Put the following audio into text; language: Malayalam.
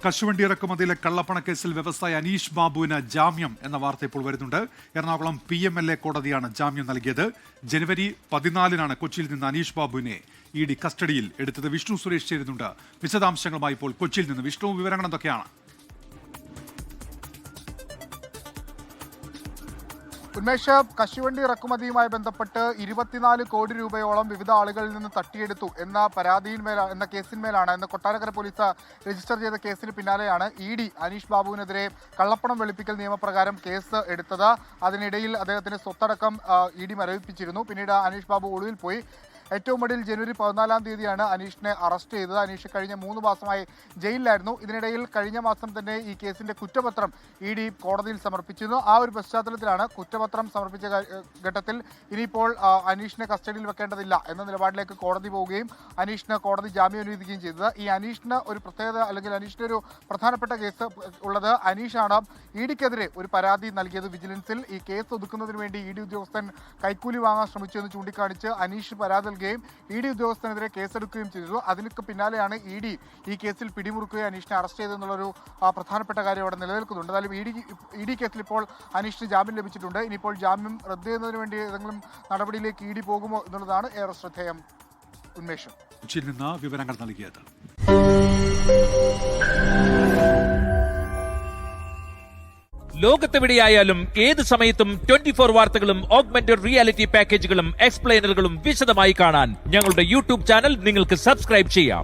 കശുവണ്ടി ഇറക്കുമതിയിലെ കള്ളപ്പണക്കേസിൽ വ്യവസായി അനീഷ് ബാബുവിന് ജാമ്യം എന്ന വാർത്ത ഇപ്പോൾ വരുന്നുണ്ട്. എറണാകുളം PMLA കോടതിയാണ് ജാമ്യം നൽകിയത്. ജനുവരി 14-നാണ് കൊച്ചിയിൽ നിന്ന് അനീഷ് ബാബുവിനെ ED കസ്റ്റഡിയിൽ എടുത്തത്. വിഷ്ണു സുരേഷ് ചേരുന്നുണ്ട് വിശദാംശങ്ങളുമായി. ഇപ്പോൾ കൊച്ചിയിൽ നിന്ന് വിഷ്ണു, വിവരങ്ങൾ എന്തൊക്കെയാണ്? ഉന്മേഷ്, കശുവണ്ടി ഇറക്കുമതിയുമായി ബന്ധപ്പെട്ട് 24 കോടി രൂപയോളം വിവിധ ആളുകളിൽ നിന്ന് തട്ടിയെടുത്തു എന്ന കേസിന്മേലാണ് ഇന്ന് കൊട്ടാരക്കര പോലീസ് രജിസ്റ്റർ ചെയ്ത കേസിന് പിന്നാലെയാണ് ED അനീഷ് ബാബുവിനെതിരെ കള്ളപ്പണം വെളുപ്പിക്കൽ നിയമപ്രകാരം കേസ് എടുത്തത്. അതിനിടയിൽ അദ്ദേഹത്തിന്റെ സ്വത്തടക്കം ED മരവിപ്പിച്ചിരുന്നു. പിന്നീട് അനീഷ് ബാബു ഒളിവിൽ പോയി. ഏറ്റവും ഒടുവിൽ ജനുവരി 14-ാം തീയതിയാണ് അനീഷിനെ അറസ്റ്റ് ചെയ്തത്. അനീഷ് കഴിഞ്ഞ 3 മാസമായി ജയിലിലായിരുന്നു. ഇതിനിടയിൽ കഴിഞ്ഞ മാസം തന്നെ ഈ കേസിന്റെ കുറ്റപത്രം ED കോടതിയിൽ സമർപ്പിച്ചിരുന്നു. ആ ഒരു പശ്ചാത്തലത്തിലാണ് കുറ്റപത്രം സമർപ്പിച്ച ഘട്ടത്തിൽ ഇനിയിപ്പോൾ അനീഷിനെ കസ്റ്റഡിയിൽ വെക്കേണ്ടതില്ല എന്ന നിലപാടിലേക്ക് കോടതി പോവുകയും അനീഷിന് കോടതി ജാമ്യം അനുവദിക്കുകയും ചെയ്തത്. ഈ അനീഷിന് ഒരു പ്രത്യേകത, അല്ലെങ്കിൽ അനീഷിന്റെ ഒരു പ്രധാനപ്പെട്ട കേസ് ഉള്ളത്, അനീഷാണ് EDക്കെതിരെ ഒരു പരാതി നൽകിയത് വിജിലൻസിൽ. ഈ കേസ് ഒതുക്കുന്നതിന് വേണ്ടി ED ഉദ്യോഗസ്ഥൻ കൈക്കൂലി വാങ്ങാൻ ശ്രമിച്ചു എന്ന് ചൂണ്ടിക്കാണിച്ച് അനീഷ് പരാതി ED ഉദ്യോഗസ്ഥനെതിരെ കേസെടുക്കുകയും ചെയ്തു. അതിനൊക്കെ പിന്നാലെയാണ് ED ഈ കേസിൽ പിടിമുറുക്കുകയും അനീഷിനെ അറസ്റ്റ് ചെയ്തെന്നുള്ളൊരു പ്രധാനപ്പെട്ട കാര്യം അവിടെ നിലനിൽക്കുന്നുണ്ട്. എന്തായാലും ED കേസിൽ ഇപ്പോൾ അനീഷിന് ജാമ്യം ലഭിച്ചിട്ടുണ്ട്. ഇനിയിപ്പോൾ ജാമ്യം റദ്ദ് ചെയ്യുന്നതിന് വേണ്ടി ഏതെങ്കിലും നടപടിയിലേക്ക് ED പോകുമോ എന്നുള്ളതാണ് ഏറെ ശ്രദ്ധേയം. ഉന്മേഷം, കൊച്ചിയിൽ നിന്ന് വിവരങ്ങൾ നൽകിയത്. ലോകത്തെവിടെയായാലും ഏത് സമയത്തും 24 വാർത്തകളും ഓഗ്മെന്റഡ് റിയാലിറ്റി പാക്കേജുകളും എക്സ്പ്ലെയിനറുകളും വിശദമായി കാണാൻ ഞങ്ങളുടെ YouTube ചാനൽ നിങ്ങൾക്ക് സബ്സ്ക്രൈബ് ചെയ്യാം.